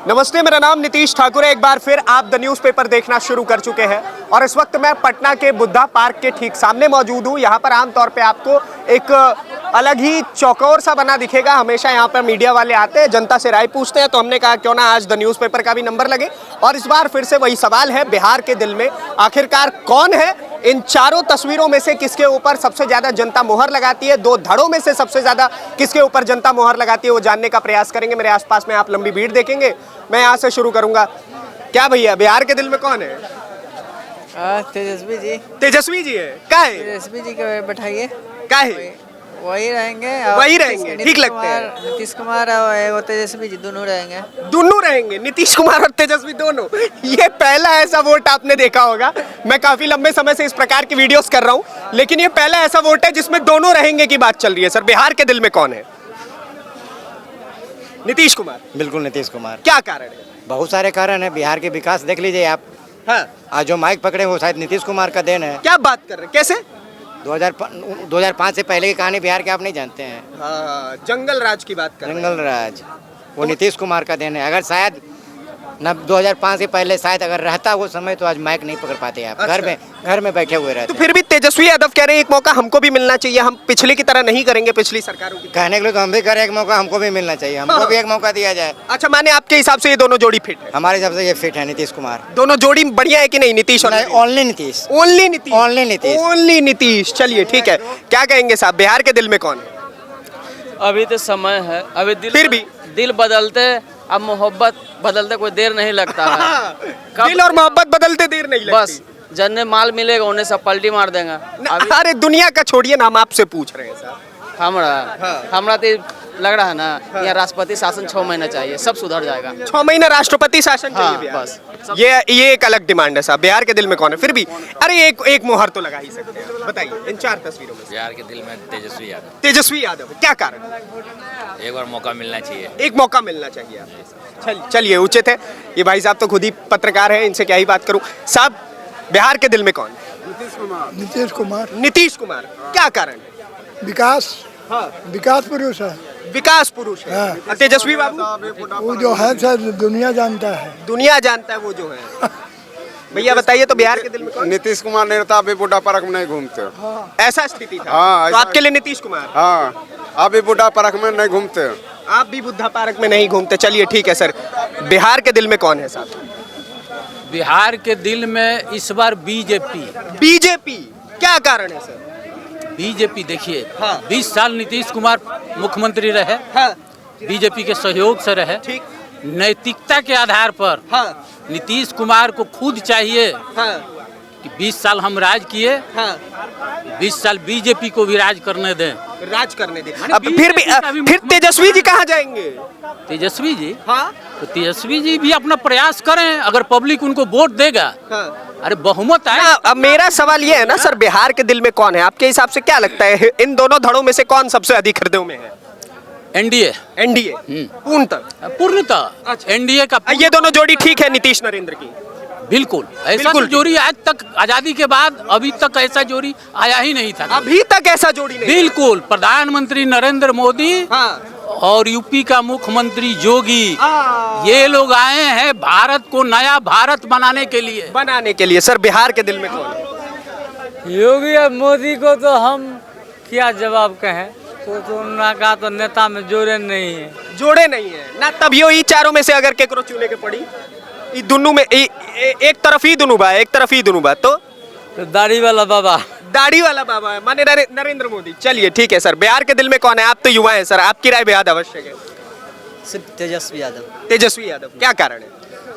नमस्ते, मेरा नाम नीतीश ठाकुर है। एक बार फिर आप द न्यूज़पेपर देखना शुरू कर चुके हैं और इस वक्त मैं पटना के बुद्धा पार्क के ठीक सामने मौजूद हूँ। यहाँ पर आमतौर पे आपको एक अलग ही चौकोर सा बना दिखेगा। हमेशा यहाँ पर मीडिया वाले आते हैं, जनता से राय पूछते हैं, तो हमने कहा क्यों ना आज द न्यूज़पेपर का भी नंबर लगे। और इस बार फिर से वही सवाल है, बिहार के दिल में आखिरकार कौन है? इन चारों तस्वीरों में से किसके ऊपर सबसे ज्यादा जनता मोहर लगाती है? दो धड़ों में से सबसे ज्यादा किसके ऊपर जनता मोहर लगाती है, वो जानने का प्रयास करेंगे। मेरे आसपास में आप लंबी भीड़ देखेंगे। मैं यहाँ से शुरू करूंगा। क्या भैया, बिहार के दिल में कौन है? तेजस्वी जी। तेजस्वी जी है? क्या है? तेजस्वी जी को बैठाइए। क्या है? वही रहेंगे। वही रहेंगे, ठीक लगते हैं। नीतीश कुमार और तेजस्वी जी दोनों रहेंगे। दोनों रहेंगे, नीतीश कुमार और तेजस्वी दोनों। ये पहला ऐसा वोट आपने देखा होगा। मैं काफी लंबे समय से इस प्रकार की वीडियोस कर रहा हूँ, लेकिन ये पहला ऐसा वोट है जिसमें दोनों रहेंगे की बात चल रही है। सर, बिहार के दिल में कौन है? नीतीश कुमार। बिल्कुल नीतीश कुमार। क्या कारण है? बहुत सारे कारण है। बिहार के विकास देख लीजिए आप। हाँ। आज जो माइक पकड़े वो शायद नीतीश कुमार का देन है। क्या बात कर रहे हैं? कैसे? 2005 से पहले की कहानी बिहार के आप नहीं जानते हैं। हाँ, जंगल राज की बात कर रहे हैं। जंगल राज वो नीतीश कुमार का देन है। अगर शायद न 2005 से पहले शायद अगर रहता वो समय तो आज माइक नहीं पकड़ पाते आप। अच्छा। घर में बैठे हुए रहते। तो फिर भी तेजस्वी यादव कह रहे हैं एक मौका हमको भी मिलना चाहिए, हम पिछले की तरह नहीं करेंगे पिछली सरकारों की। कहने के लिए तो हम भी करें, एक मौका हमको भी मिलना चाहिए, हमको भी एक मौका दिया जाए। अच्छा, माने आपके हिसाब से ये दोनों जोड़ी फिट है? हमारे हिसाब से ये फिट है नीतीश कुमार। दोनों जोड़ी बढ़िया है कि नहीं? नीतीश और only Nitish. Only Nitish. Only Nitish. Only Nitish. चलिए ठीक है। क्या कहेंगे साहब, बिहार के दिल में कौन है? अभी तो समय है, अभी फिर भी दिल बदलते, अब मोहब्बत बदलते कोई देर नहीं लगता है। दिल और मोहब्बत बदलते देर नहीं लगती। बस जन्ने माल मिलेगा उन्हें सब पलटी मार देंगे। अरे दुनिया का छोड़िए ना, हम आपसे पूछ रहे हैं साहब। हमरा तो लग रहा है ना, यहाँ राष्ट्रपति शासन 6 महीना चाहिए, सब सुधर जाएगा। 6 महीना राष्ट्रपति शासन चाहिए हाँ, बिहार। बस। ये एक अलग डिमांड है साहब। बिहार के दिल में कौन है? फिर भी अरे एक मोहर तो लगा ही सकते हैं। बताइए इन 4 तस्वीरों में। बिहार के दिल में तेजस्वी यादव। तेजस्वी यादव। क्या कारण? एक बार मौका मिलना चाहिए। एक मौका मिलना चाहिए आपको। चलिए, उचित है। ये भाई साहब तो खुद ही पत्रकार हैं, इनसे क्या ही बात करूं। साहब, बिहार के दिल में कौन? नीतीश कुमार। नीतीश कुमार। क्या कारण है? विकास। हाँ, विकास पुरुष है। विकास पुरुष है। हाँ। और तेजस्वी बाबू? वो जो है सर दुनिया जानता है। दुनिया जानता है वो जो है। भैया बताइए तो बिहार के दिल में कौन? नीतीश कुमार नहीं रहता अभी बुढ़ा पार्क में नहीं घूमते। ऐसा स्थिति था। हाँ, तो आपके लिए नीतीश कुमार। हाँ, अभी बुढ़ा पार्क में नहीं घूमते। आप भी बुद्धा पार्क में नहीं घूमते। चलिए ठीक है सर। बिहार के दिल में कौन है साहब? बिहार के दिल में इस बार बीजेपी। बीजेपी। क्या कारण है सर? बीजेपी देखिए, हाँ। 20 साल नीतीश कुमार मुख्यमंत्री रहे, हाँ, बीजेपी के सहयोग से रहे। ठीक। नैतिकता के आधार पर हाँ, नीतीश कुमार को खुद चाहिए हाँ, कि 20 साल हम राज किए, हाँ, 20 साल बीजेपी को भी राज करने दें। राज करने दे। माने अब फिर भी BJP का भी फिर तेजस्वी जी कहाँ जाएंगे? तेजस्वी जी, हाँ, तो तेजस्वी जी भी अपना प्रयास करें, अगर पब्लिक उनको वोट देगा। हाँ। अरे बहुमत आए। अब मेरा सवाल ये है ना सर, बिहार के दिल में कौन है? आपके हिसाब से क्या लगता है इन दोनों धड़ों में से कौन सबसे अधिक हृदयों में है? एनडीए। एनडीए। पूर्णतः एनडीए का। ये दोनों जोड़ी ठीक है नीतीश नरेंद्र की? बिल्कुल ऐसा बिल्कुल तो जोड़ी आज तक आजादी के बाद अभी तक ऐसा जोड़ी आया ही नहीं था। अभी तक ऐसा जोड़ी नहीं। बिल्कुल। प्रधानमंत्री नरेंद्र मोदी हाँ। और यूपी का मुख्यमंत्री योगी, हाँ। ये लोग आए हैं भारत को नया भारत बनाने के लिए। सर, बिहार के दिल में कौन है? योगी और मोदी को तो हम क्या जवाब कहें, तो उनका तो नेता में जोड़े नहीं है। जोड़े नहीं है ना, तब ये चारों में से अगर केकरो चुने के पड़ी, ई दोनों में एक तरफ ही दोनों बा तो दाढ़ी वाला बाबा। दाढ़ी वाला बाबा है, माने नरेंद्र मोदी। चलिए ठीक है सर। बिहार के दिल में कौन है? आप तो युवा हैं सर, आपकी राय बेहद आवश्यक है। सिर्फ तेजस्वी यादव। तेजस्वी यादव। क्या कारण है?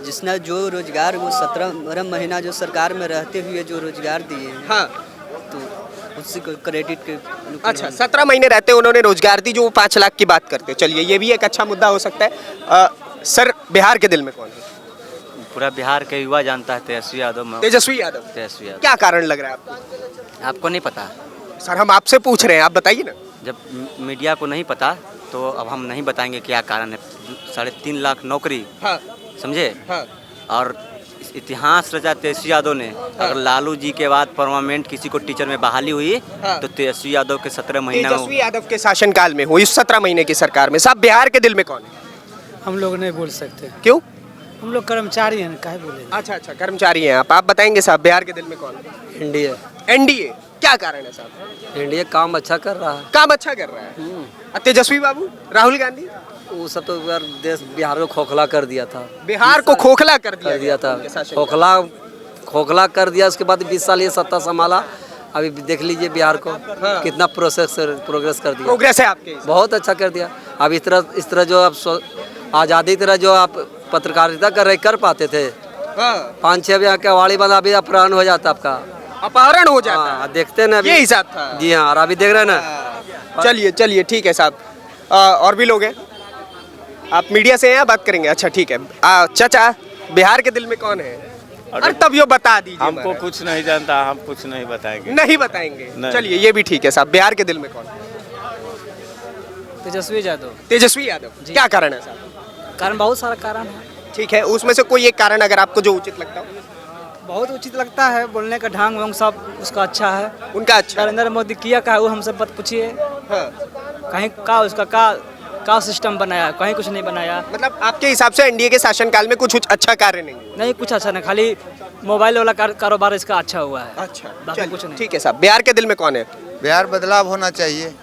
जिसने जो रोजगार वो 17 महीना जो सरकार में रहते हुए जो रोजगार दिए हैं, हाँ, तो उसी को क्रेडिट के। अच्छा, 17 महीने रहते उन्होंने रोजगार दी, जो 5 लाख की बात करते। चलिए, ये भी एक अच्छा मुद्दा हो सकता है। सर, बिहार के दिल में कौन है? पूरा बिहार के युवा जानता है तेजस्वी यादव। तेजस्वी यादव। क्या कारण लग रहा है आपको? आपको नहीं पता? सर, हम आपसे पूछ रहे हैं, आप बताइए ना। जब मीडिया को नहीं पता तो अब हम नहीं बताएंगे क्या कारण है। 3.5 लाख नौकरी। हाँ। समझे? हाँ। और इतिहास रचा तेजस्वी यादव ने। अगर लालू जी के बाद परमानेंट किसी को टीचर में बहाली हुई तो तेजस्वी यादव के 17 महीना तेजस्वी यादव के शासनकाल में हुई 17 महीने की सरकार में। साहब, बिहार के दिल में कौन है? हम लोग नहीं बोल सकते, क्यों? हम लोग कर्मचारी हैं, काहे बोले। अच्छा अच्छा, कर्मचारी हैं आप बताएंगे साहब बिहार के दिल में कौन है? India NDA. क्या कारण है साहब? इंडिया काम अच्छा कर रहा है। काम अच्छा कर रहा है। और तेजस्वी बाबू, राहुल गांधी? वो सब तो यार देश बिहार को खोखला कर दिया था, बिहार को खोखला कर कर दिया था, उनके शासन में। खोखला कर दिया। उसके बाद 20 साल ये सत्ता संभाला। अभी देख लीजिए बिहार को कितना प्रोग्रेस कर दिया। प्रोग्रेस है आपके? बहुत अच्छा कर दिया। अब इस तरह जो आप आज़ादी तरह जो आप पत्रकारिता कर पाते थे, 5-6 बजे के वाड़ी बंद, अभी अपहरण हो जाता आपका, अपहरण हो जाता है। देखते ना ये हिसाब था। जी हाँ, और अभी देख रहे हैं ना। चलिए चलिए ठीक है साहब। और भी लोग हैं? आप मीडिया से हैं या बात करेंगे? अच्छा ठीक है। चाचा, बिहार के दिल में कौन है? अरे तब यो बता दीजिए। हमको कुछ नहीं जानता, हम कुछ नहीं बताएंगे। नहीं बताएंगे? नहीं। चलिए ये भी ठीक है साहब। बिहार के दिल में कौन? तेजस्वी यादव। तेजस्वी यादव। क्या कारण है साहब? कारण बहुत सारा कारण है। ठीक है, उसमें से कोई एक कारण अगर आपको जो उचित लगता हो। बहुत उचित लगता है, बोलने का ढंग वंग सब उसका अच्छा है। उनका अच्छा? नरेंद्र मोदी किया का है वो हमसे पूछिए। हाँ। कहीं का उसका का सिस्टम बनाया, कहीं कुछ नहीं बनाया। मतलब आपके हिसाब से एनडीए के शासनकाल में कुछ अच्छा कार्य नहीं कुछ अच्छा नहीं, खाली मोबाइल वाला कारोबार इसका अच्छा हुआ है। अच्छा, बाकी कुछ नहीं। ठीक है साहब। बिहार के दिल में कौन है? बिहार बदलाव होना चाहिए।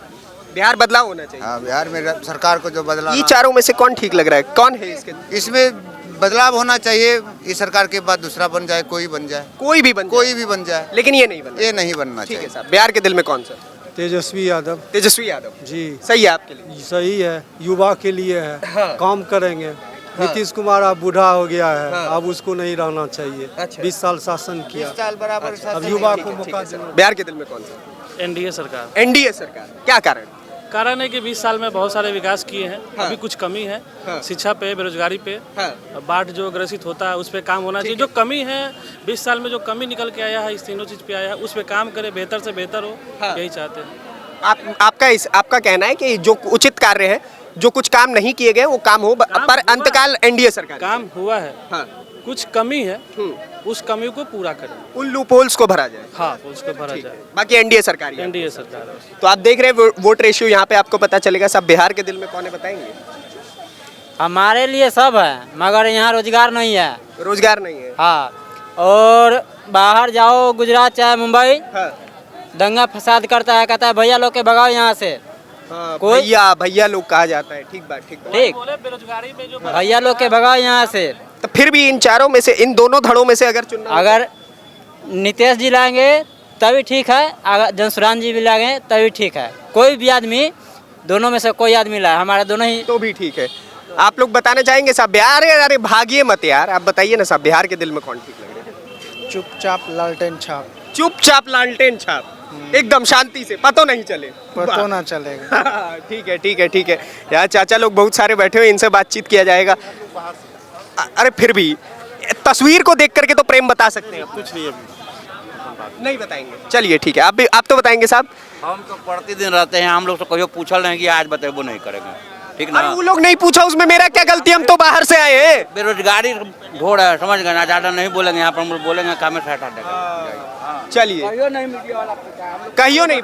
बिहार बदलाव होना चाहिए। हाँ, बिहार में सरकार को जो बदलाव, ये चारों में से कौन ठीक लग रहा है? कौन है इसके? इसमें बदलाव होना चाहिए। इस सरकार के बाद दूसरा बन जाए, कोई बन जाए, कोई भी बन जाए, लेकिन ये नहीं बनना। ये नहीं बनना ठीक है चाहिए। साहब। बिहार के दिल में कौन सा? तेजस्वी यादव तेजस्वी यादव जी सही है आपके लिए? सही है, युवा के लिए है। हाँ। काम करेंगे। नीतीश कुमार अब बूढ़ा हो गया है, अब उसको नहीं रहना चाहिए। अच्छा। 20 साल शासन किया, 20 साल बराबर अब युवा को मौका देना। बिहार के दिल में कौन सा? एनडीए सरकार। एनडीए सरकार। क्या कारण? कारण है कि 20 साल में बहुत सारे विकास किए हैं। हाँ। अभी कुछ कमी है, हाँ। शिक्षा पे, बेरोजगारी पे, हाँ। बाढ़ जो ग्रसित होता है उस पे काम होना चाहिए। जो कमी है 20 साल में, जो कमी निकल के आया है, इस तीनों चीज पे आया है, उस पे काम करे, बेहतर से बेहतर हो। हाँ। यही चाहते हैं। आपका कहना है कि जो उचित कार्य है, जो कुछ काम नहीं किए गए वो काम हो, पर अंतकाल एनडीए सरकार काम हुआ है। हाँ। कुछ कमी है, उस कमी को पूरा करें। उन लूपहोल्स को भरा जाए। हाँ, उसको भरा जाए। बाकी एनडीए सरकार ही है। एनडीए सरकार है। तो आप देख रहे हैं वोट रेशियो, यहाँ पे आपको पता चलेगा सब बिहार के दिल में कौन है, बताएंगे? हमारे लिए सब है, मगर यहाँ रोजगार नहीं है। रोजगार नहीं है। हाँ, और बाहर जाओ, गुजरात चाहे मुंबई, हाँ। दंगा फसाद करता है, कहता है भैया लोग के भगाओ यहाँ से। हाँ, कोई- भैया लोग कहा जाता है। ठीक बात, ठीक बात। ठीक, बेरोजगारी में जो भैया लोग के भगाओ यहाँ से। तो फिर भी इन चारों में से, इन दोनों धड़ों में से अगर चुनना, अगर नीतीश जी लाएंगे तभी ठीक है, अगर जनसुरान जी भी लाएंगे तभी ठीक है। कोई भी आदमी, दोनों में से कोई आदमी लाए, हमारा दोनों ही तो भी ठीक है। आप लोग बताना चाहेंगे साहब बिहार? अरे भागिए मत यार, आप बताइए ना साहब, बिहार के दिल में कौन ठीक लग रहा है? चुपचाप लालटेन छाप, चुपचाप लालटेन छाप, एकदम शांति से, पता नहीं चले, पता ना चलेगा। ठीक है ठीक है ठीक है। यार चाचा लोग बहुत सारे बैठे हुए, इनसे बातचीत किया जाएगा। अरे फिर भी तस्वीर को देख करके तो प्रेम बता सकते हैं? कुछ नहीं बताएंगे। चलिए ठीक है, आप तो बताएंगे साहब। हम तो प्रतिदिन रहते हैं, हम लोग तो कभी पूछल नहीं कि आज बताइए नहीं करेंगे, ठीक ना? अरे वो लोग नहीं पूछा, उसमें मेरा क्या गलती? हम तो बाहर से आए हैं। बेरोजगारी ढोड़ है, समझ गए ना? ज़्यादा नहीं बोलेंगे, यहाँ पर हम लोग बोलेंगे काम में हटा देगा। चलिए, कहियो नहीं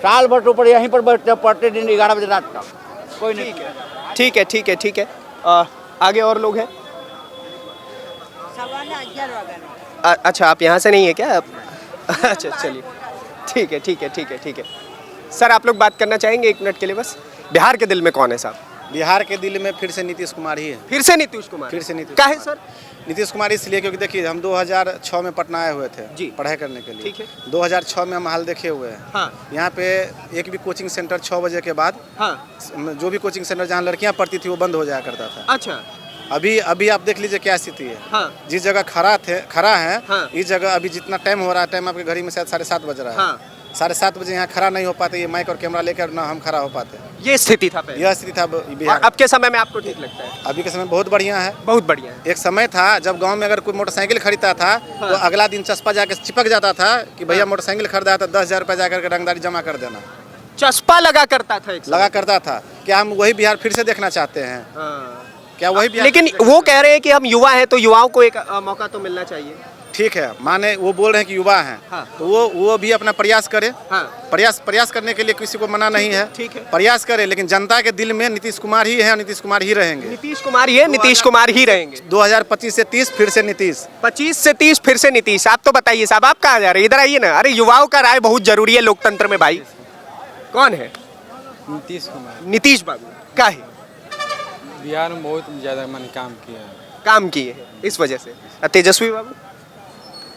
साल भर तो यहीं पर बैठते पढ़ते दिन 11 बजे रात का, कोई नहीं। ठीक है ठीक है ठीक है। आगे और लोग हैं? अच्छा, आप यहाँ से नहीं है क्या? अच्छा चलिए, ठीक है ठीक है ठीक है ठीक है। सर आप लोग बात करना चाहेंगे 1 मिनट के लिए बस? बिहार के दिल में कौन है साहब? बिहार के दिल में फिर से नीतीश कुमार ही है। फिर से नीतीश कुमार? फिर से नीतीश काहे कुमार। सर? नीतीश कुमार इसलिए क्योंकि देखिए, हम 2006 में पटना आए हुए थे जी, पढ़ाई करने के लिए। ठीक है। 2006 में हम हाल देखे हुए हैं। हाँ। यहाँ पे एक भी कोचिंग सेंटर 6 बजे के बाद, हाँ। जो भी कोचिंग सेंटर जहाँ लड़कियाँ पढ़ती थी वो बंद हो जाया करता था। अच्छा। अभी आप देख लीजिए क्या स्थिति है। हाँ। जिस जगह खड़ा है, हाँ। इस जगह अभी जितना टाइम हो रहा है, टाइम आपके घड़ी में शायद 7:30 बज रहा है। हाँ। 7:30 बजे यहाँ खड़ा नहीं हो पाते, ये माइक और कैमरा लेकर ना हम खड़ा हो पाते। ये स्थिति था पहले? यह स्थिति था और बिहार। अब के समय में आपको ठीक लगता है? अभी के समय बहुत बढ़िया है। बहुत बढ़िया है। एक समय था जब गांव में अगर कोई मोटरसाइकिल खरीदता था, तो अगला दिन चस्पा जाके चिपक जाता था कि भैया मोटरसाइकिल खरीदा है तो 10,000 रुपया जाकर के रंगदारी जमा कर देना। चस्पा लगा करता था एक समय। लगा करता था। क्या हम वही बिहार फिर से देखना चाहते हैं? क्या वही बिहार लेकिन वो कह रहे हैं कि हम युवा हैं तो युवाओं को एक मौका तो मिलना चाहिए। ठीक है, माने वो बोल रहे हैं कि युवा हैं, हाँ। तो वो भी अपना प्रयास करे। हाँ। प्रयास करने के लिए किसी को मना नहीं है। ठीक है। प्रयास करे, लेकिन जनता के दिल में नीतीश कुमार ही है, नीतीश कुमार ही रहेंगे। नीतीश कुमार ही है, नीतीश कुमार ही रहेंगे। 2025 से 30 फिर से नीतीश। 25 से 30 फिर से नीतीश। आप तो बताइए साहब, आप कहाँ जा रहे हैं? इधर आइए ना। अरे युवाओं का राय बहुत जरूरी है लोकतंत्र में भाई। कौन है? नीतीश कुमार। नीतीश बाबू का है? बिहार में बहुत ज़्यादा मैंने काम किया है। काम किए हैं इस वजह से। तेजस्वी बाबू?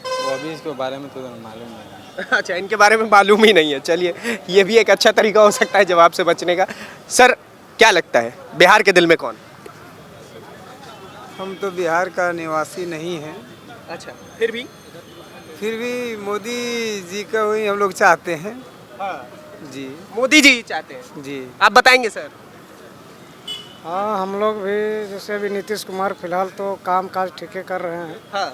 वो अभी इसके बारे में तो मालूम नहीं। अच्छा, इनके बारे में मालूम ही नहीं है। चलिए, ये भी एक अच्छा तरीका हो सकता है जवाब से बचने का। सर, क्या लगता है बिहार के दिल में कौन? हम तो बिहार का निवासी नहीं हैं, अच्छा, फिर भी मोदी जी का वही हम लोग चाहते हैं। जी। मोदी जी चाहते हैं। जी। आप बताएंगे सर? हाँ, हम लोग भी जैसे अभी नीतीश कुमार फिलहाल तो काम काज ठीक कर रहे हैं। हाँ।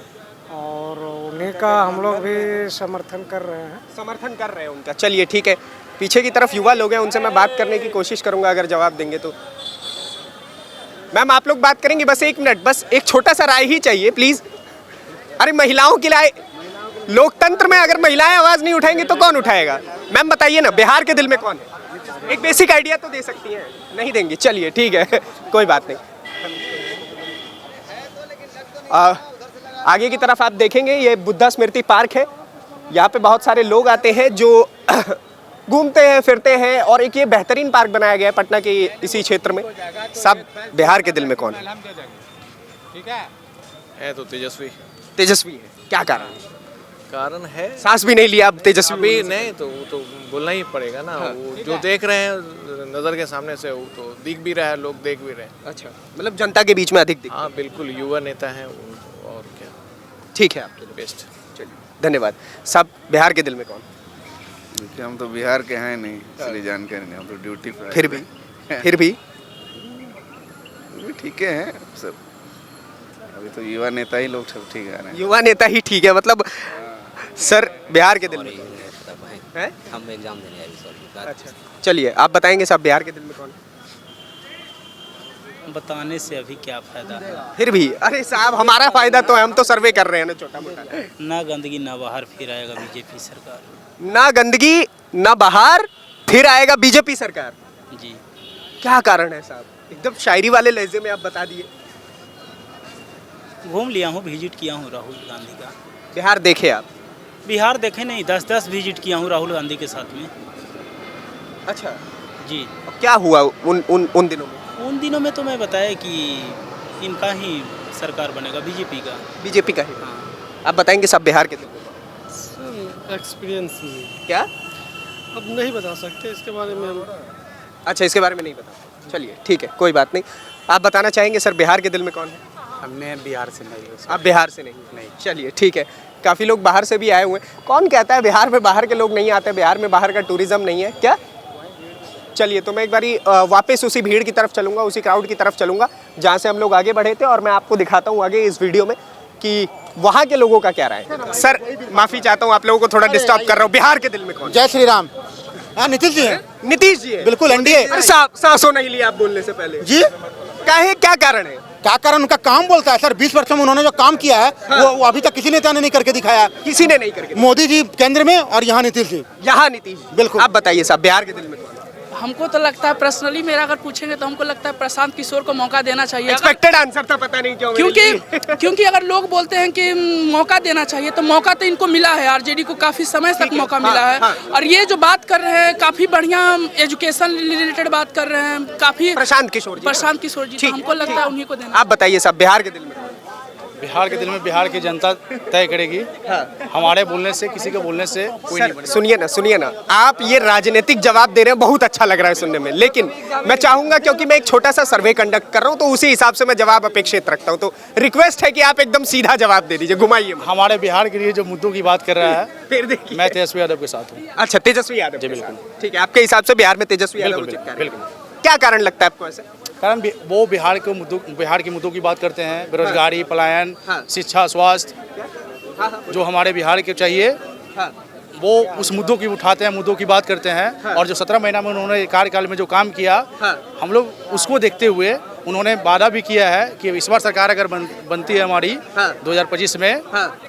और उन्हीं का हम लोग भी समर्थन कर रहे हैं। समर्थन कर रहे हैं उनका। चलिए ठीक है, पीछे की तरफ युवा लोग हैं, उनसे मैं बात करने की कोशिश करूंगा अगर जवाब देंगे तो। मैम, आप लोग बात करेंगे? बस 1 मिनट, बस एक छोटा सा राय ही चाहिए प्लीज। अरे महिलाओं के लिए लोकतंत्र में अगर महिलाएं आवाज नहीं उठाएंगी तो कौन उठाएगा? मैम बताइए ना, बिहार के दिल में कौन है? एक बेसिक आइडिया तो दे सकती हैं। नहीं देंगी? चलिए ठीक है, कोई बात नहीं। आगे की तरफ आप देखेंगे, ये बुद्धा स्मृति पार्क है। यहाँ पे बहुत सारे लोग आते हैं जो घूमते हैं फिरते हैं, और एक ये बेहतरीन पार्क बनाया गया है पटना के इसी क्षेत्र में। सब बिहार के दिल में कौन है? ठीक है तो तेजस्वी। तेजस्वी है। क्या कारण है सांस भी नहीं लिया अब तेजस्वी? अभी नहीं तो वो तो बोलना ही पड़ेगा ना। वो जो देख रहे हैं नजर के सामने से, वो तो दिख भी रहा है, लोग देख भी रहे हैं। अच्छा, मतलब जनता के बीच में अधिक दिख। हाँ बिल्कुल, युवा नेता हैं और क्या। ठीक है, आपके लिए बेस्ट। चलिए, धन्यवाद। सब बिहार के दिल में कौन? हम तो बिहार के हैं नहीं, इसलिए जानकारी नहीं, हम तो ड्यूटी पर। फिर भी ठीक है सब। अभी तो युवा नेता ही लोग सब ठीक है। युवा नेता ही ठीक है, मतलब सर बिहार के दिल में है? हम एग्जाम देने आए। अच्छा, चलिए आप बताएंगे साहब, बिहार के दिल में कौन? बताने से अभी क्या फायदा है? फिर भी अरे साहब, हमारा फायदा तो है, हम तो सर्वे कर रहे हैं ना छोटा मोटा। ना गंदगी ना बाहर, फिर आएगा बीजेपी सरकार। ना गंदगी ना बाहर, फिर आएगा बीजेपी सरकार। जी। क्या कारण है साहब? एकदम शायरी वाले लहजे में आप बता दिए। घूम लिया हूँ, विजिट किया हूँ राहुल गांधी का। बिहार देखे आप? बिहार देखे नहीं, 10 विजिट किया हूँ राहुल गांधी के साथ में। अच्छा जी। क्या हुआ उन दिनों में? उन दिनों में तो मैं बताया कि इनका ही सरकार बनेगा, बीजेपी का। बीजेपी का है। हाँ। आप बताएंगे सब बिहार के दिल में? एक्सपीरियंस क्या? अब नहीं बता सकते इसके बारे में हम। अच्छा, इसके बारे में नहीं पता। चलिए ठीक है, कोई बात नहीं। आप बताना चाहेंगे सर बिहार के दिल में कौन है? हमने बिहार से नहीं। आप बिहार से नहीं? चलिए ठीक है, काफ़ी लोग बाहर से भी आए हुए हैं। कौन कहता है बिहार में बाहर के लोग नहीं आते? बिहार में बाहर का टूरिज्म नहीं है क्या? चलिए, तो मैं एक बारी वापस उसी भीड़ की तरफ चलूँगा, उसी क्राउड की तरफ चलूँगा जहाँ से हम लोग आगे बढ़े थे, और मैं आपको दिखाता हूँ आगे इस वीडियो में कि वहाँ के लोगों का क्या राय है। सर माफ़ी चाहता हूँ, आप लोगों को थोड़ा डिस्टर्ब कर रहा हूँ। बिहार के दिल में कौन? जय श्री राम। हाँ, नीतीश जी है। नीतीश जी है? बिल्कुल, एनडीए। अरे साहब, सांसों नहीं लिया आप बोलने से पहले जी। क्या कारण है? क्या कारण? उनका काम बोलता है सर। 20 वर्षों में उन्होंने जो काम किया है, वो अभी तक किसी नेता ने नहीं करके दिखाया। किसी ने नहीं करके। मोदी जी केंद्र में और यहाँ नीतीश जी। यहाँ नीतीश। बिल्कुल। आप बताइए साहब, बिहार के दिल में कौन? हमको तो लगता है, पर्सनली मेरा अगर पूछेंगे तो हमको लगता है प्रशांत किशोर को मौका देना चाहिए। एक्सपेक्टेड आंसर था, पता नहीं क्यों। क्योंकि अगर लोग बोलते हैं कि मौका देना चाहिए, तो मौका तो इनको मिला है। आरजेडी को काफी समय तक मौका मिला है। और ये जो बात कर रहे हैं, काफी बढ़िया एजुकेशन रिलेटेड बात कर रहे हैं, काफी। प्रशांत किशोर जी। तो हमको लगता है उन्हीं को देना। आप बताइए साहब, बिहार के दिल में? बिहार के दिल में बिहार की जनता तय करेगी। हमारे बोलने से, किसी के बोलने से कोई नहीं बनेगा। सुनिए ना, आप ये राजनीतिक जवाब दे रहे हैं, बहुत अच्छा लग रहा है सुनने में, लेकिन मैं चाहूंगा, क्योंकि मैं एक छोटा सा सर्वे कंडक्ट कर रहा हूं, तो उसी हिसाब से मैं जवाब अपेक्षित रखता हूं। तो रिक्वेस्ट है कि आप एकदम सीधा जवाब दे दीजिए, घुमाइए। हमारे बिहार के लिए जो मुद्दों की बात कर रहा है, फिर देखिए, मैं तेजस्वी यादव के साथ हूँ। अच्छा, तेजस्वी यादव जी, बिल्कुल। ठीक है, आपके हिसाब से बिहार में तेजस्वी यादव उचित कार्य। बिल्कुल। क्या कारण लगता है आपको ऐसे? कारण वो बिहार के मुद्दों की बात करते हैं। बेरोजगारी, पलायन, शिक्षा, स्वास्थ्य, जो हमारे बिहार के चाहिए, वो उस मुद्दों की उठाते हैं, मुद्दों की बात करते हैं। और जो 17 महीना में उन्होंने कार्यकाल में जो काम किया, हम लोग उसको देखते हुए उन्होंने वादा भी किया है कि इस बार सरकार अगर बनती है हमारी 2025 में,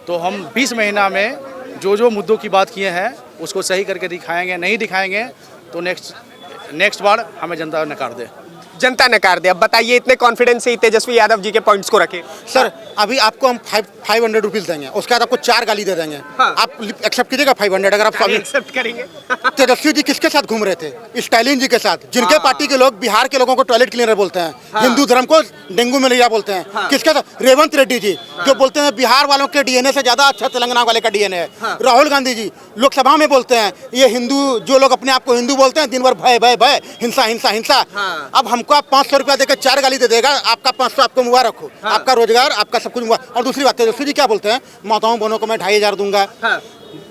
तो हम 20 महीना में जो मुद्दों की बात किए हैं उसको सही करके दिखाएंगे। नहीं दिखाएंगे तो नेक्स्ट बार हमें जनता नकार दे। जनता नकार दे। अब बताइए, इतने कॉन्फिडेंस से तेजस्वी यादव जी के पॉइंट्स को रखे। सर अभी आपको हम 500 रुपीज देंगे, उसके बाद आपको 4 गाली दे देंगे। आप एक्सेप्ट कीजिएगा 500 अगर आप एक्सेप्ट करेंगे। तेजस्वी जी किसके साथ घूम रहे थे? स्टालिन जी के साथ, जिनके पार्टी के लोग बिहार के लोगों को टॉयलेट क्लीनर बोलते हैं, हिंदू धर्म को डेंगू मलेरिया बोलते हैं। किसके साथ? रेवंत रेड्डी जी जो बोलते हैं बिहार वालों के डीएनए से ज्यादा अच्छा तेलंगाना वाले का डीएनए है। राहुल गांधी जी लोकसभा में बोलते हैं ये हिंदू, जो लोग अपने आप को हिंदू बोलते हैं, दिन भर भय भय भय, हिंसा हिंसा हिंसा। अब हमको आप 500 रुपया देकर 4 गाली दे देगा, आपका 500 आपको मुबारक हो, आपका रोजगार, आपका सब कुछ मुबारक। और दूसरी बात, तेजस्वी जी क्या बोलते हैं? माताओं बहनों को मैं 2500 दूंगा।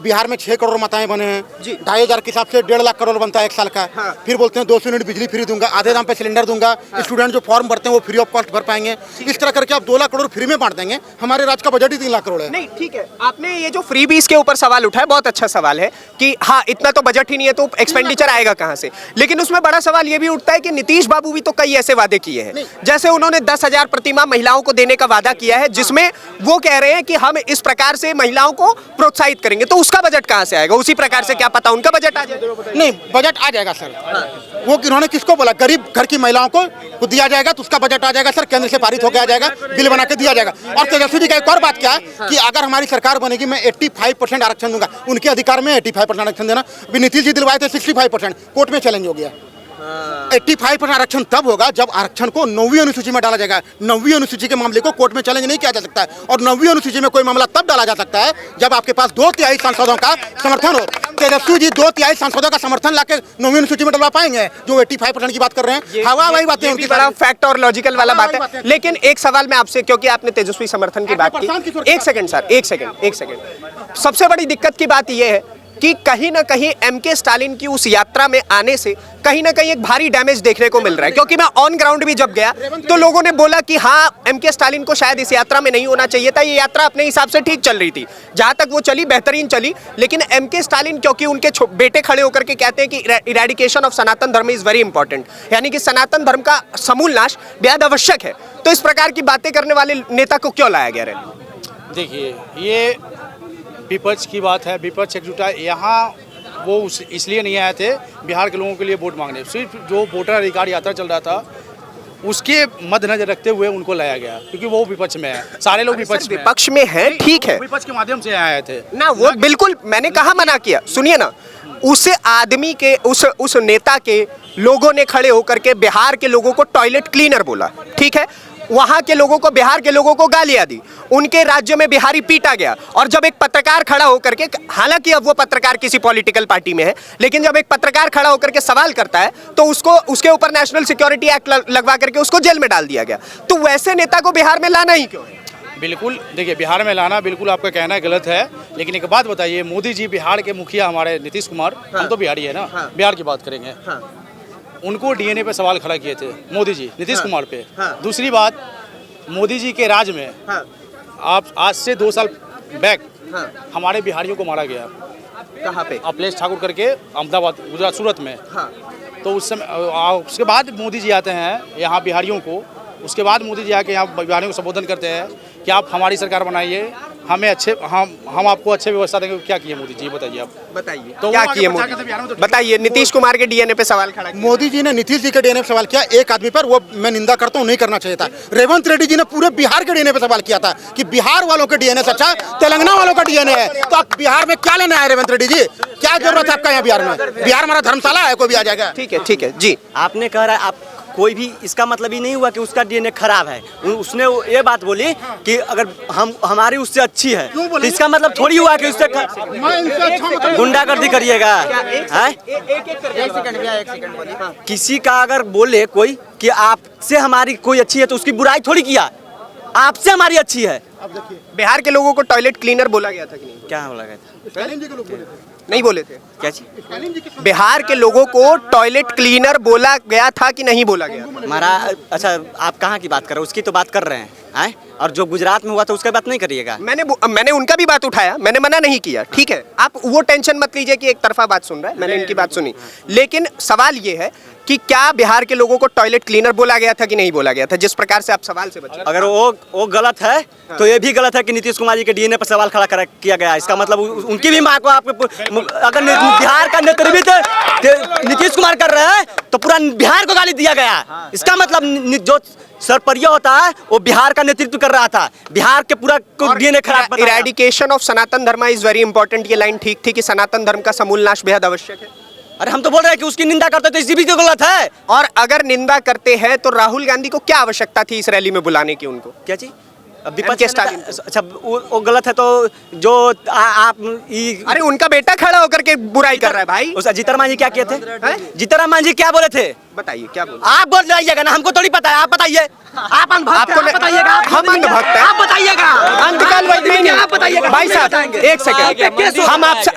बिहार में 6 करोड़ माताएं बने हैं, 2500 के हिसाब से 1.5 लाख करोड़ बनता है 1 साल का। फिर बोलते हैं 200 यूनिट बिजली फ्री दूंगा, आधे दाम पे सिलेंडर दूंगा। स्टूडेंट जो फॉर्म भरते हैं वो फ्री ऑफ कॉस्ट भर पाएंगे। इस तरह करके आप 2 लाख करोड़ फ्री में बांट देंगे। हमारे राज्य का बजट ही 3 लाख करोड़ है। नहीं ठीक है, आपने ये जो फ्री बीस के ऊपर सवाल उठाया, बहुत अच्छा सवाल है कि हाँ इतना तो बजट ही नहीं है तो एक्सपेंडिचर आएगा कहाँ से। लेकिन उसमें बड़ा सवाल ये भी उठता है कि नीतीश बाबू भी तो कई ऐसे वादे किए हैं, जैसे उन्होंने 10,000 प्रतिमाह महिलाओं को देने का वादा किया है, जिसमें वो कह रहे हैं कि हम इस प्रकार से महिलाओं को प्रोत्साहित करेंगे। तो उसका बजट कहाँ से आएगा? उसी प्रकार से क्या पता उनका बजट आ जाए? नहीं, बजट आ जाएगा सर। वो उन्होंने किसको बोला? गरीब घर की महिलाओं को दिया जाएगा, तो उसका बजट आ जाएगा सर, केंद्र से पारित होकर आ जाएगा, बिल बना के दिया जाएगा। और तेजस्वी जी का एक और बात क्या है कि अगर हमारी सरकार बनेगी मैं 85% आरक्षण दूंगा। उनके अधिकार में 85% आरक्षण देना। अभी नीतीश जी दिलवाए थे 65%, कोर्ट में चैलेंज हो गया। 85% आरक्षण तब होगा जब आरक्षण को 9वीं अनुसूची में डाला जाएगा। 9वीं अनुसूची के मामले को कोर्ट में चैलेंज नहीं किया जा सकता है। और 9वीं अनुसूची में कोई मामला तब डाला जा सकता है जब आपके पास 2/3 सांसदों का समर्थन हो। तेजस्वी जी 2/3 सांसदों का समर्थन लाके 9वीं अनुसूची में डलवा पाएंगे? जो 85% की बात कर रहे हैं, हवा वही बातें उनकी, बड़ा फैक्ट और लॉजिकल वाला बात है। लेकिन एक सवाल मैं आपसे, क्योंकि आपने तेजस्वी समर्थन की बात की, एक सेकंड सर, एक सेकंड। सबसे बड़ी दिक्कत की बात यह है कि कहीं ना कहीं एमके स्टालिन की उस यात्रा में आने से कहीं ना कहीं एक भारी डैमेज देखने को मिल रहा है। क्योंकि मैं ऑन ग्राउंड भी जब गया तो लोगों ने बोला कि हाँ एमके स्टालिन को शायद इस यात्रा में नहीं होना चाहिए था। ये यात्रा अपने हिसाब से ठीक चल रही थी, जहां तक वो चली बेहतरीन चली। लेकिन एमके स्टालिन क्योंकि उनके बेटे खड़े होकर के कहते हैं कि इरेडिकेशन ऑफ सनातन धर्म इज वेरी इंपॉर्टेंट, यानी कि सनातन धर्म का समूल नाश बेहद आवश्यक है, तो इस प्रकार की बातें करने वाले नेता को क्यों लाया गया रैली? देखिए, ये विपक्ष की बात है, विपक्ष एकजुट है। यहाँ वो इसलिए नहीं आए थे बिहार के लोगों के लिए वोट मांगने, सिर्फ जो वोटर अधिकार यात्रा चल रहा था उसके मद्देनजर रखते हुए उनको लाया गया, क्योंकि वो विपक्ष में है। सारे लोग विपक्ष में है, ठीक है, विपक्ष के माध्यम से आए थे ना। वो बिल्कुल, मैंने कहा मना किया, सुनिए ना, उस आदमी के उस नेता के लोगों ने खड़े होकर के बिहार के लोगों को टॉयलेट क्लीनर बोला, ठीक है, वहां के लोगों को, बिहार के लोगों को गालियां दी, उनके राज्य में बिहारी पीटा गया। और जब एक पत्रकार खड़ा होकर के, हालांकि अब वो पत्रकार किसी पॉलिटिकल पार्टी में है, लेकिन जब एक पत्रकार खड़ा होकर के सवाल करता है तो उसके ऊपर नेशनल सिक्योरिटी एक्ट लगवा करके उसको जेल में डाल दिया गया। तो वैसे नेता को बिहार में लाना ही क्यों है? बिल्कुल, देखिए, बिहार में लाना बिल्कुल आपका कहना गलत है। लेकिन एक बात बताइए, मोदी जी बिहार के मुखिया हमारे नीतीश कुमार, हम तो बिहारी है ना, बिहार की बात करेंगे, उनको डीएनए पे सवाल खड़ा किए थे मोदी जी नीतीश कुमार पे। दूसरी बात, मोदी जी के राज में आप आज से 2 साल बैक हमारे बिहारियों को मारा गया। कहाँ पे? अखिलेश ठाकुर करके, अहमदाबाद, गुजरात, सूरत में। तो उस समय, उसके बाद मोदी जी आते हैं यहाँ बिहारियों को, उसके बाद मोदी जी आके यहाँ बिहारियों को संबोधन करते हैं कि आप हमारी सरकार बनाइए, हमें अच्छे, हम आपको अच्छे व्यवस्था देंगे। क्या किए मोदी जी, बताइए आप, बताइए तो क्या किए मोदी? बताइए, नीतीश कुमार के डीएनए पे सवाल खड़ा किया। मोदी जी ने नीतीश जी के डीएनए पे सवाल किया, एक आदमी पर, वो मैं निंदा करता हूँ, नहीं करना चाहिए था। रेवंत रेड्डी जी ने पूरे बिहार के डीएनए पे सवाल किया था कि बिहार वालों के डीएनए से अच्छा तेलंगाना वालों का डीएनए है। तो आप बिहार में क्या लेने आए रेवंत रेड्डी जी? क्या जरूरत है आपका यहाँ बिहार में? बिहार हमारा धर्मशाला है, कोई भी आ जाएगा। ठीक है, ठीक है जी। आपने कह रहा है, आप कोई भी, इसका मतलब ही नहीं हुआ कि उसका डीएनए खराब है। उसने ये बात बोली कि अगर हमारी उससे अच्छी है, तो इसका मतलब थोड़ी हुआ कि उससे गुंडागर्दी करिएगा। किसी का अगर बोले कोई कि आपसे हमारी कोई अच्छी है तो उसकी बुराई थोड़ी किया, आपसे हमारी अच्छी है। अब देखिए, बिहार के लोगों को टॉयलेट क्लीनर बोला गया था कि नहीं? क्या बोला गया था? नहीं बोले थे? क्या चीज? बिहार के लोगों को टॉयलेट क्लीनर बोला गया था कि नहीं बोला गया? महाराज अच्छा आप कहाँ की बात कर रहे हो? उसकी तो बात कर रहे हैं और जो गुजरात में हुआ था उसका बात नहीं करिएगा। मैंने उनका भी बात उठाया, मैंने मना नहीं किया, ठीक है, आप वो टेंशन मत लीजिए कि एक तरफा बात सुन रहा है, मैंने इनकी बात सुनी। लेकिन सवाल ये है कि क्या बिहार के लोगों को टॉयलेट क्लीनर बोला गया था कि नहीं बोला गया था, जिस प्रकार से आप सवाल से बचे? अगर वो गलत है तो ये भी गलत है कि नीतीश कुमार जी के डीएनए पर सवाल खड़ा किया गया। इसका मतलब उनकी भी माँ को अगर बिहार का नेतृत्व नीतीश कुमार कर रहे हैं तो पूरा बिहार को गाली दिया गया। इसका मतलब जो सरपरिया होता है वो बिहार का नेतृत्व कर रहा था, बिहार के पूरा डीएनए खराब। इरेडिकेशन ऑफ सनातन धर्म इज वेरी इंपॉर्टेंट, ये लाइन ठीक थी कि सनातन धर्म का समूल नाश बेहद आवश्यक है। अरे हम तो बोल रहे हैं कि उसकी निंदा करते तो इसी भी तो गलत है। और अगर निंदा करते हैं तो राहुल गांधी को क्या आवश्यकता थी इस रैली में बुलाने की? उनको क्या चीज? विपक्ष के स्टालिन। अच्छा वो गलत है तो जो आप अरे उनका बेटा खड़ा होकर के बुराई कर रहा है भाई। उस जीतन मांझी क्या किए थे? जीतन मांझी क्या बोले थे? बताइए क्या बोले? आप बोल जाइएगा ना, हमको थोड़ी पता है, आप बताइए। आप आपको बताइएगा, हम अंधभक्त हैं, आप बताइएगा। अंधकाल नहीं, आप बताइएगा भाई साहब। एक सेकंड,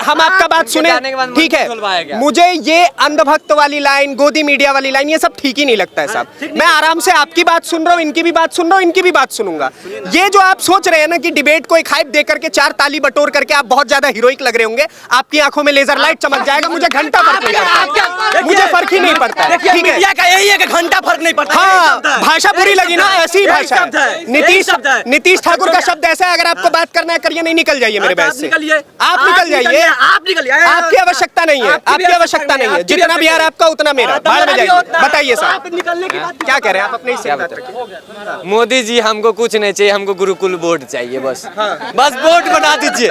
हम आपका बात सुने, ठीक है। मुझे ये अंधभक्त वाली लाइन, गोदी मीडिया वाली लाइन, ये सब ठीक ही नहीं लगता है साहब। मैं आराम से आपकी बात सुन रहा हूँ, इनकी भी बात सुन रहा हूँ, इनकी भी बात सुनूंगा। ये जो आप सोच रहे हैं ना कि डिबेट को एक हाइप दे करके 4 ताली बटोर करके आप बहुत ज्यादा हीरोइक लग रहे होंगे, आपकी आंखों में लेजर लाइट चमक जाएगा, मुझे घंटा फर्क नहीं पड़ता, मुझे फर्क ही नहीं पड़ता, ठीक है। यही है कि घंटा फर्क नहीं पड़ता। हाँ, भाषा बुरी लगी ना, ऐसी भाषा है। नीतीश ठाकुर का शब्द ऐसा है, अगर आपको बात करना है करिए, नहीं निकल जाइए मेरे बहस से। आप निकल जाइए, आप निकलिए। आपकी आवश्यकता नहीं है, आपकी आवश्यकता नहीं है। जितना बिहार आपका उतना मेरा। बाहर में जाइए। बताइए साहब क्या कह रहे हैं आप? अपने हिस्से बात रखिए। मोदी जी हमको कुछ नहीं चाहिए, हमको गुरुकुल बोर्ड चाहिए बस। बस बोर्ड बना दीजिए,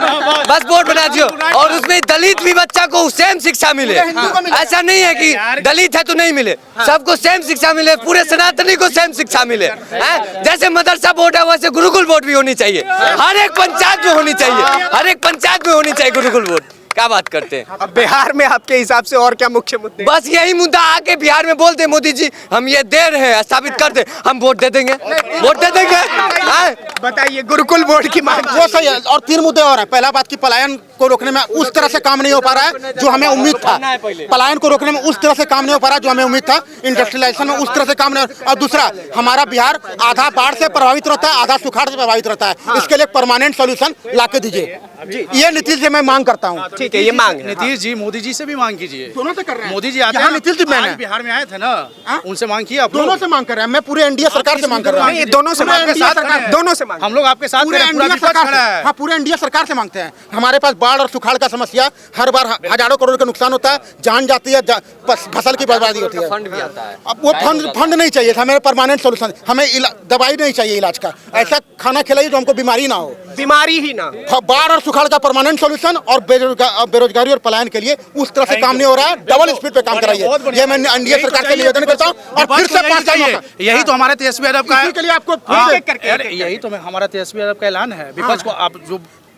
बस बोर्ड बना दीजिए और उसमें दलित भी बच्चा को सेम शिक्षा मिले। ऐसा नहीं है कि दलित है तो नहीं मिले, सबको सेम शिक्षा मिले, पूरे सनातनी को सेम शिक्षा मिले। जैसे मदरसा बोर्ड है वैसे गुरुकुल बोर्ड भी होनी चाहिए, हर एक पंचायत में होनी चाहिए, हर एक पंचायत में होनी चाहिए गुरुकुल बोर्ड। क्या बात करते हैं? अब बिहार में आपके हिसाब से और क्या मुख्य मुद्दे? बस यही मुद्दा आके बिहार में बोलते मोदी जी हम ये दे रहे हैं, साबित कर दे, हम वोट दे देंगे, वोट दे देंगे। बताइए गुरुकुल बोर्ड की मांग। वो सही है। और 3 मुद्दे और हैं। पहला बात की पलायन को रोकने में उस तरह से काम नहीं हो पा रहा है जो हमें उम्मीद था। पलायन को रोकने में उस तरह से काम नहीं हो पा रहा जो हमें उम्मीद था। इंडस्ट्रियलाइजेशन में उस तरह से काम नहीं। और दूसरा, हमारा बिहार आधा बाढ़ से प्रभावित रहता है, आधा सुखाड़ से प्रभावित रहता है। इसके लिए परमानेंट सोल्यूशन ला के दीजिए। ये नीतीश से मैं मांग करता हूँ। ठीक है, ये मांग है। नीतीश जी मोदी जी से भी मांग कीजिए। दोनों से कर रहे हैं। मोदी जी आते यहाँ हैं, नीतीश जी मैंने बिहार में आए थे ना, उनसे मांग किया। दोनों से मांग कर रहे हैं। मैं पूरे एनडीए सरकार से मांग कर रहा हूँ। दोनों से मांग, दोनों से मांग। हम लोग आपके साथ पूरे एनडीए सरकार से, हाँ पूरे एनडीए सरकार से मांगते हैं। हमारे पास बाढ़ और सुखाड़ का समस्या, हर बार हजारों करोड़ का नुकसान होता है, जान जाती है, फसल की बर्बादी होती है। फंड भी आता है। अब वो फंड नहीं चाहिए, हमें परमानेंट सोल्यूशन, हमें दवाई नहीं चाहिए इलाज का, ऐसा खाना खिलाइए जो हमको बीमारी ना हो, बीमारी ही ना। बाढ़ और सुखाड़ का परमानेंट सोल्यूशन और बेरोजगारी और पलायन के लिए उस तरह से काम नहीं हो रहा है। डबल स्पीड पे काम कराइए, ये मैं एनडीए सरकार से निवेदन करता हूँ। और फिर से 5 साल यही तो हमारे तेजस्वी यादव का है। के लिए आपको यही तो हमारा तेजस्वी यादव का ऐलान है। विपक्ष को आप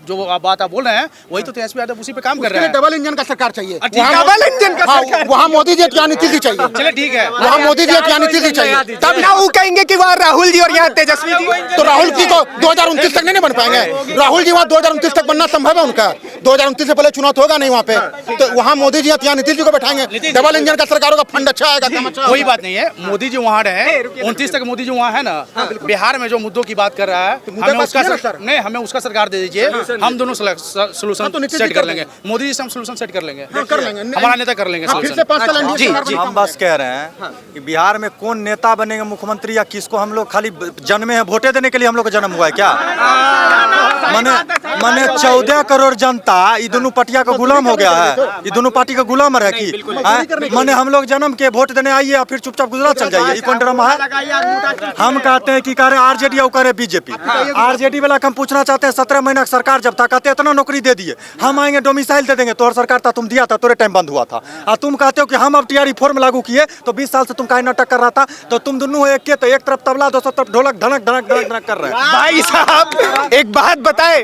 जो बात आप बोल रहे हैं वही तो तेजस्वी यादव उसी पे काम कर रहे हैं। डबल इंजन का सरकार चाहिए, डबल इंजन का सरकार। वहाँ मोदी जी की नीति चाहिए। चलिए ठीक है, वहाँ मोदी जी की नीति चाहिए। तब ना वो कहेंगे कि वहाँ राहुल जी और यहाँ तेजस्वी जी। तो राहुल जी को 2029 तक नहीं बन पाएंगे। राहुल जी वहाँ 2029 तक बनना संभव है उनका। 2029 से पहले चुनाव तो होगा नहीं वहाँ पे, तो वहाँ मोदी जी यहाँ नीतीश जी को बैठाएंगे। डबल इंजन का सरकारों का फंड अच्छा आएगा। कोई बात नहीं है, मोदी जी वहाँ रहे, 29 तक मोदी जी वहाँ है ना। बिहार में जो मुद्दों की बात कर रहा है, हमें उसका सरकार दे दीजिए, हम दोनों सोल्यूशन सेट कर लेंगे। मोदी जी से हम सोल्यूशन सेट कर लेंगे, हमारा नेता कर लेंगे सोल्यूशन। जी हम बस कह रहे हैं कि बिहार में कौन नेता बनेगा, मुख्यमंत्री या किसको, हम लोग खाली जन्मे हैं वोटे देने के लिए हम लोग का जन्म हुआ है क्या? माने 14 करोड़ जनता ये दोनों पार्टियां का गुलाम हो गया है, ये दोनों पार्टी का गुलाम है कि माने हम लोग जन्म के वोट देने आइए या फिर चुपचाप गुजरात चल जाइए, ये कौन ड्रामा है? हम कहते हैं कि करे आरजेडी या करे बीजेपी। आरजेडी वाला हम पूछना चाहते हैं, 17 महीना सरकार जब था कहते इतना नौकरी दे दिए, हम आएंगे डोमिसाइल दे देंगे, तोहर सरकार था तुम दिया था, तोरे टाइम बंद हुआ था। और तुम कहते हो कि हम अब टीआर रिफॉर्म लागू किए, तो 20 साल से तुम काहे नाटक कर रहा था? तो तुम दोनों एक के, तो एक तरफ तबला, दूसरी तरफ ढोलक धनक धनक धनक धनक कर रहे हैं। भाई साहब एक बात बताए,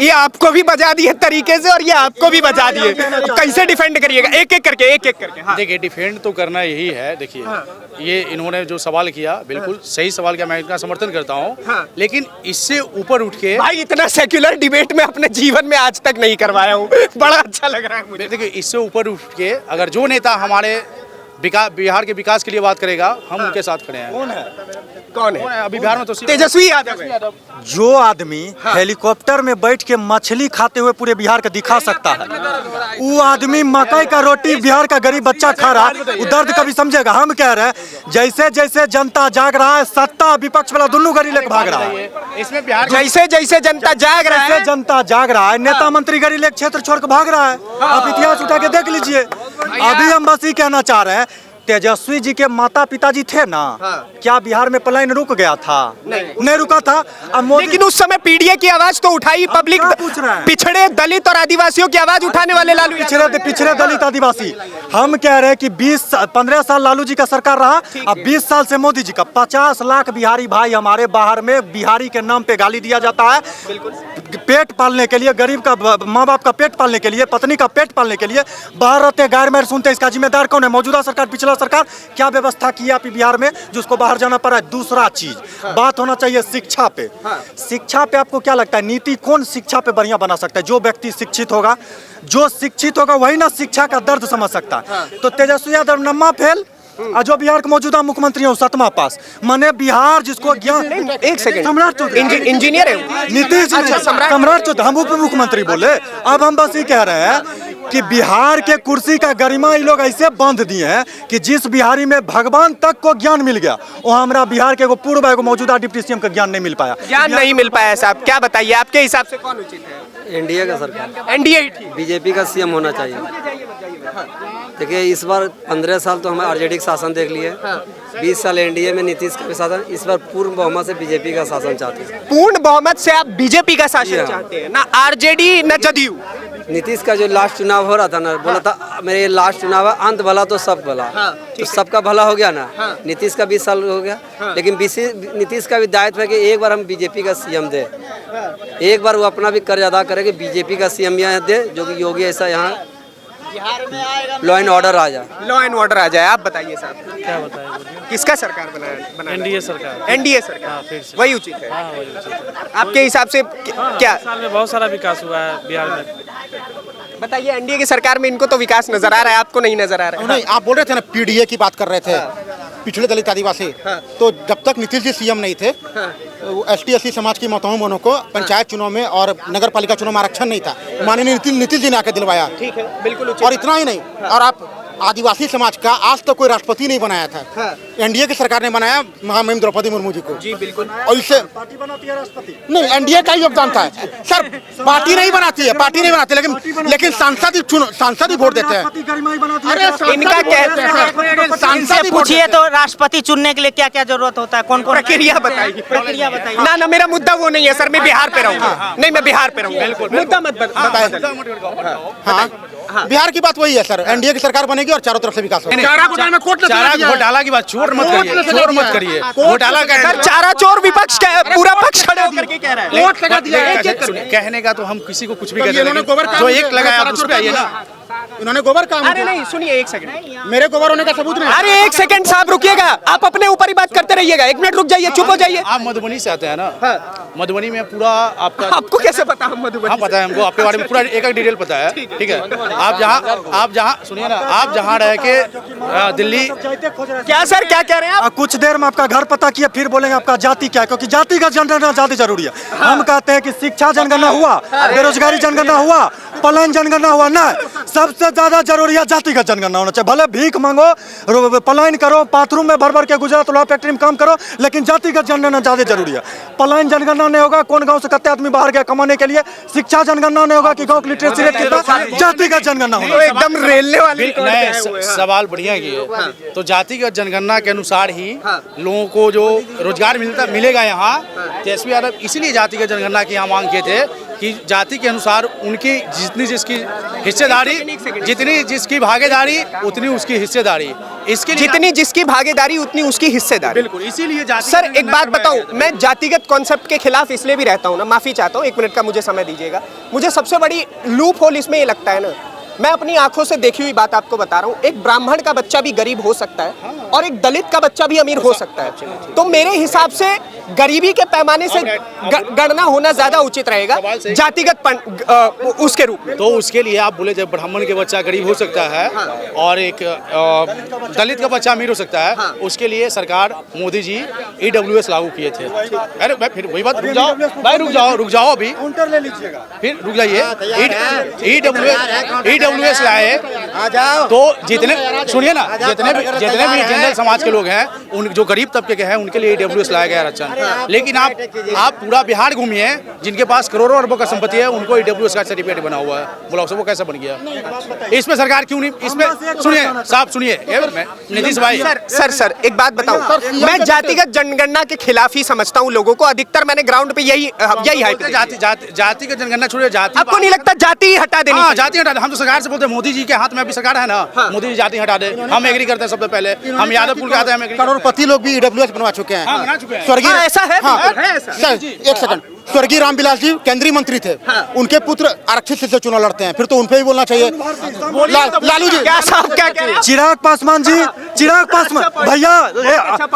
ये आपको भी बजा दिए तरीके से और ये आपको भी बजा दिए, कैसे डिफेंड करिएगा? एक एक करके हाँ। देखिए डिफेंड तो करना यही है। देखिए ये इन्होंने जो सवाल किया बिल्कुल सही सवाल किया, मैं इनका समर्थन करता हूँ, लेकिन इससे ऊपर उठ के भाई इतना सेक्युलर डिबेट में अपने जीवन में आज तक नहीं करवाया हूँ, बड़ा अच्छा लग रहा है मुझे। देखिए इससे ऊपर उठ के अगर जो नेता हमारे बिहार के विकास के लिए बात करेगा हम उनके साथ खड़े हैं। कौन है? अभी बिहार में तो तेजस्वी यादव है। जो आदमी हेलीकॉप्टर में बैठ के मछली खाते हुए पूरे बिहार का दिखा सकता है, वो आदमी मकई का रोटी बिहार का गरीब बच्चा खा रहा है, वो दर्द कभी समझेगा? हम कह रहे हैं जैसे जैसे जनता जाग रहा है, सत्ता विपक्ष वाला दोनों गरी लेकर भाग रहा है। इसमें बिहार जैसे जैसे जनता जाग रहा है, जनता जाग रहा है, नेता मंत्री गरी लेकर क्षेत्र छोड़ कर भाग रहा है। आप इतिहास उठा के देख लीजिए। अभी हम बस ये कहना चाह रहे हैं, तेजस्वी जी के माता पिताजी थे ना, क्या बिहार में पलायन रुक गया था? नहीं रुका था। अब लेकिन उस समय पीडीए की आवाज तो उठाई पब्लिक, पूछ रहा है पिछड़े दलित और आदिवासियों की आवाज उठाने वाले लालू पिछड़े दलित आदिवासी। हम कह रहे हैं कि 15 साल लालू जी का सरकार रहा, अब 20 साल से मोदी जी का। 50 लाख बिहारी भाई हमारे बाहर में बिहारी के नाम पे गाली दिया जाता है, पेट पालने के लिए, गरीब का माँ बाप का पेट पालने के लिए, पत्नी का पेट पालने के लिए बाहर रहते, गायर मैर सुनते। इसका जिम्मेदार कौन है? मौजूदा सरकार, पिछला सरकार क्या व्यवस्था की आप बिहार में जिसको बाहर जाना पड़ा है? दूसरा चीज बात होना चाहिए शिक्षा पे। शिक्षा पे आपको क्या लगता है, नीति कौन शिक्षा पे बढ़िया बना सकता है? जो व्यक्ति शिक्षित होगा, वही ना शिक्षा का दर्द समझ सकता है। तो तेजस्वी यादव नम्मा फेल और जो बिहार के मौजूदा मुख्यमंत्री है 7वां पास। माने बिहार जिसको ज्ञान, एक सेकंड, सम्राट चौधरी इंजीनियर है नीतीश जी, सम्राट चौधरी, हम उप मुख्यमंत्री बोले। अब हम बस ये कह रहे हैं कि बिहार के कुर्सी का गरिमा ये लोग ऐसे बांध दिए हैं कि जिस बिहारी में भगवान तक को ज्ञान मिल गया, वो हमारा बिहार के पूर्व मौजूदा डिप्टी सीएम का ज्ञान नहीं मिल पाया। ज्ञान नहीं मिल पाया साहब, क्या बताइए आपके हिसाब से कौन उचित है? एनडीए का सरकार, एनडीए, बीजेपी का सीएम होना चाहिए। देखिए इस बार 15 साल तो हमें आरजेडी का शासन देख लिए, 20 साल एनडीए में नीतीश का शासन, इस बार पूर्ण बहुमत से बीजेपी का शासन चाहते हैं। पूर्ण बहुमत से आप बीजेपी का शासन चाहते हैं? ना आरजेडी ना जदयू? नीतीश का जो लास्ट चुनाव हो रहा था ना, बोला था मेरे लास्ट चुनाव है, अंत भला तो सब भला। तो सबका भला हो गया ना। नीतीश का 20 साल हो गया, लेकिन नीतीश का भी दायित्व है कि एक बार हम बीजेपी का सीएम दे, एक बार वो अपना भी कर्ज अदा करे कि बीजेपी का सीएम यहाँ दे, जो कि योगी ऐसा यहाँ लॉ एंड ऑर्डर आ जाए। लॉ एंड ऑर्डर आ जाए। आप बताइए साहब, क्या बताएं, किसका सरकार बनाना? एनडीए सरकार। एनडीए सरकार वही उचित है? आपके हिसाब से क्या? साल में बहुत सारा विकास हुआ है बिहार में। बताइए, एनडीए की सरकार में इनको तो विकास नजर आ रहा है, आपको नहीं नजर आ रहा है? नहीं, आप बोल रहे थे ना पीडीए की बात कर रहे थे, पिछड़े दलित आदिवासी। तो जब तक नीतीश जी सीएम नहीं थे, ST/SC समाज की माताओं बहनों को पंचायत चुनाव में और नगर पालिका चुनाव में आरक्षण नहीं था, माननीय नीतीश जी ने आकर दिलवाया। ठीक है, बिल्कुल। और इतना ही नहीं, और आप आदिवासी समाज का आज तक कोई राष्ट्रपति नहीं बनाया था, एनडीए की सरकार ने बनाया, महामहिम द्रौपदी मुर्मू जी को। जी बिल्कुल। और इससे पार्टी बनाती है राष्ट्रपति नहीं, एनडीए का ही योगदान था सर। पार्टी नहीं बनाती है, लेकिन सांसद ही वोट देते हैं। अरे इनका कहते हैं सांसद पूछिए तो राष्ट्रपति चुनने के लिए क्या क्या जरूरत होता है, कौन कौन प्रक्रिया बताइए। ना मेरा मुद्दा वो नहीं है सर, मैं बिहार पे रहूंगा। नहीं, मैं बिहार पे रहूंगा, मुद्दा मत बताएं। हाँ, बिहार की बात वही है सर, एनडीए की सरकार बनेगी और चारों तरफ से विकास होगा। चारा घोटाला की बात चोर मत करिए। घोटाला चारा चोर विपक्ष पूरा पक्ष खड़े होकर के कह रहा है। कहने का तो हम किसी को कुछ भी कहते हैं, जो एक लगाया आप उस पे आइए ना। इन्होंने गोबर काम। अरे नहीं, सुनिए एक सेकंड, मेरे गोबर होने का सबूत नहीं। अरे एक सेकंड साहब रुकिएगा, आप अपने ऊपर ही बात करते रहिएगा। 1 मिनट रुक जाइए, चुप हो जाइए। आप मधुबनी से आते हैं ना? मधुबनी में पूरा आपको कैसे पता? हम मधुबनी। हाँ पता है हमको, आपके बारे में पूरा एक डिटेल पता है। ठीक है, आप जहाँ सुनिए ना, आप जहाँ रह के दिल्ली। क्या सर, क्या कह रहे हैं आप? कुछ देर में आपका घर पता किया, फिर बोलेंगे आपका जाति क्या है, क्योंकि जाति का जनगणना ज्यादा जरूरी है। हम कहते हैं कि शिक्षा जनगणना हुआ, बेरोजगारी जनगणना हुआ, पलायन जनगणना हुआ, ना सबसे ज्यादा जरूरी है जातिगत जनगणना होना चाहिए। भले भीख मांगो, पलायन करो, बाथरूम में भर के गुजरात लोहा फैक्ट्री में काम करो, लेकिन जातिगत जनगणना ज्यादा जरूरी है। पलायन जनगणना नहीं होगा, कौन गांव से कितने आदमी बाहर गया कमाने के लिए, शिक्षा जनगणना नहीं होगा कि गांव की लिटरेसी रेट कितना, जातिगत जनगणना होगा। एकदम रेलने वाले सवाल बढ़िया किए। तो जातिगत जनगणना के अनुसार ही लोगों को जो रोजगार मिलेगा यहाँ। तेजस्वी यादव इसीलिए जातिगत जनगणना की यहाँ मांग किए थे कि जाति के अनुसार उनकी जितनी जिसकी हिस्सेदारी, जितनी जिसकी भागीदारी, उतनी उसकी हिस्सेदारी। इसके लिए जितनी जिसकी भागीदारी उतनी उसकी हिस्सेदारी। बिल्कुल, इसीलिए जाति सर एक बात बताऊं, मैं जातिगत कॉन्सेप्ट के खिलाफ इसलिए भी रहता हूं ना, माफी चाहता हूं, 1 मिनट का मुझे समय दीजिएगा। मुझे सबसे बड़ी लूप होल इसमें ये लगता है ना, मैं अपनी आंखों से देखी हुई बात आपको बता रहा हूं, एक ब्राह्मण का बच्चा भी गरीब हो सकता है और एक दलित का बच्चा भी अमीर हो सकता है। तो मेरे हिसाब से गरीबी के पैमाने से गणना होना ज्यादा उचित रहेगा जातिगत उसके रूप में। तो उसके लिए आप बोले जब ब्राह्मण के बच्चा गरीब हो सकता है और एक दलित का बच्चा अमीर हो सकता है, उसके लिए सरकार मोदी जी EWS लागू किए थे। अरे भाई फिर वही बात, रुक जाओ भाई, रुक जाओ अभी, ले लीजिएगा, फिर रुक जाइए। EWS लाए तो जितने, सुनिए ना, जितने भी जनरल समाज के लोग हैं, उन जो गरीब तबके के हैं, उनके लिए EWS लाया गया आरक्षण। लेकिन आप पूरा बिहार घूमिए, जिनके पास करोड़ों अरबों का संपत्ति है, उनको EWS का सर्टिफिकेट बना हुआ है। बोला वो कैसा बन गया? इसमें सरकार क्यों नहीं, इसमें सुनिए साहब, सुनिए नीतीश भाई। सर एक बात बताऊं, मैं जातिगत जनगणना के खिलाफ ही समझता हूं लोगों को, अधिकतर मैंने ग्राउंड पे यही हाइप। जाति का जनगणना छोड़िए, जाति आपको नहीं लगता जाति हटा देनी? हाँ, जाति हटा दे। हम तो सरकार से बोलते हैं, मोदी जी के हाथ में अभी सरकार है ना, मोदी जी जाति हटा दे। हम एग्री करते हैं सबसे पहले, हम यादवपुर के आते हैं, करोड़पति लोग भी EWS बनवा चुके हैं। बना चुके हैं। स्वर्गीय ऐसा है, सर एक सेकंड, स्वर्गीय रामविलास जी केंद्रीय मंत्री थे, उनके पुत्र आरक्षित से चुनाव लड़ते हैं, फिर तो उनपे भी बोलना चाहिए। लालू जी क्या साहब क्या कह रहे हैं? चिराग पासवान जी, चिराग पासवान भैया,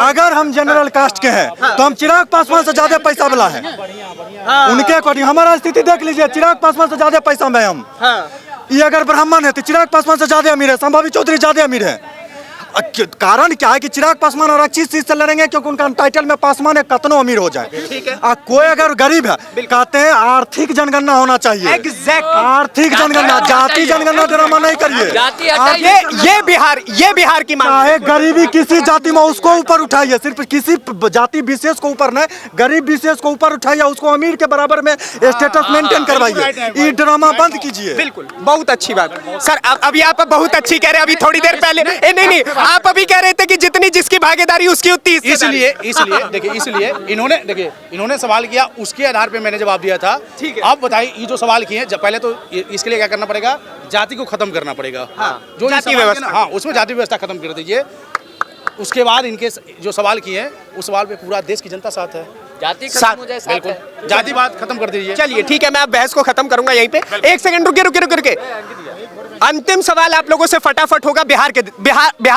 अगर हम जनरल कास्ट के हैं तो हम चिराग पासवान से ज्यादा पैसा वाला है उनके अकॉर्डिंग। हमारा स्थिति देख लीजिए, चिराग पासवान से ज्यादा पैसा में हम। ये अगर ब्राह्मण है तो चिराग पासवान से ज्यादा अमीर है, संभावी चौधरी ज्यादा अमीर है। कारण क्या है कि चिराग पासवान और अच्छी चीज से लड़ेंगे, क्योंकि उनका टाइटल में पासवान है, कतनो अमीर हो जाए। कोई अगर गरीब है, कहते हैं आर्थिक जनगणना होना चाहिए। आर्थिक जनगणना, जाति जनगणना ड्रामा नहीं करिए। ये बिहार की मांग है। गरीबी किसी जाति में उसको ऊपर उठाइए, सिर्फ किसी जाति विशेष को ऊपर नहीं, गरीब विशेष को ऊपर उठाइए, उसको अमीर के बराबर में स्टेटस मेंटेन करवाइए। ये ड्रामा बंद कीजिए। बिल्कुल, बहुत अच्छी बात सर। अभी आप बहुत अच्छी कह रहे हैं, अभी थोड़ी देर पहले नहीं, आप अभी कह रहे थे कि जितनी जिसकी भागीदारी उसकी उतनी। इसलिए इन्होंने सवाल किया, उसके आधार पे मैंने जवाब दिया था। ठीक है, आप बताइए, ये जो सवाल किए, पहले तो इसके लिए क्या करना पड़ेगा? जाति को खत्म करना पड़ेगा। जो जाति व्यवस्था, हाँ, उसमें जाति व्यवस्था खत्म कर दीजिए। उसके बाद इनके जो सवाल किए हैं, उस सवाल पे पूरा देश की जनता साथ है। बिल्कुल, जातिवाद खत्म कर दीजिए। चलिए ठीक है, मैं अब बहस को खत्म करूंगा यहीं पे। एक सेकंड रुके। अंतिम सवाल आप लोगों से फटाफट होगा, बिहार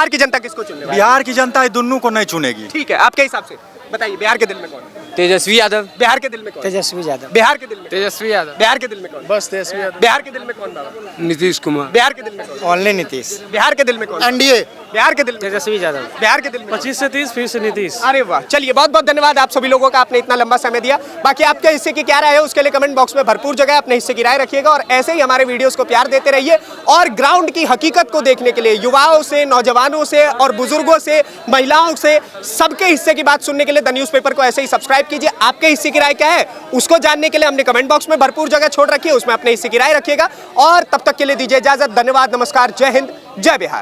की जनता किसको चुनेगी? बिहार की जनता दोनों को नहीं चुनेगी। ठीक है, आपके हिसाब से बताइए, बिहार के दिल में कौन? तेजस्वी यादव। बिहार के दिल में कौन? तेजस्वी यादव। बिहार के दिल में तेजस्वी यादव। बिहार के दिल में कौन? बस तेजस्वी यादव। बिहार के दिल में कौन बाबा? नीतीश कुमार। बिहार के दिल में कौन? ओनली नीतीश। बिहार के दिल में कौन? NDA। बिहार के दिल में तेजस्वी यादव। बिहार के दिल में 25 से 30, फिर से नीतीश। अरे वाह, चलिए बहुत बहुत धन्यवाद आप सभी लोगों का, आपने इतना लंबा समय दिया। बाकी आपके हिस्से की क्या राय है उसके लिए कमेंट बॉक्स में भरपूर जगह अपने हिस्से की राय रखिएगा, और ऐसे ही हमारे वीडियोस को प्यार देते रहिए। और ग्राउंड की हकीकत को देखने के लिए युवाओं से, नौजवानों से और बुजुर्गों से, महिलाओं से, सबके हिस्से की बात सुनने के लिए द न्यूज़ पेपर को ऐसे ही सब्सक्राइब कीजिए। आपके हिस्से की राय क्या है उसको जानने के लिए हमने कमेंट बॉक्स में भरपूर जगह छोड़ रखी है, उसमें अपने हिस्से की राय रखिएगा। और तब तक के लिए दीजिए इजाजत। धन्यवाद, नमस्कार, जय हिंद, जय बिहार।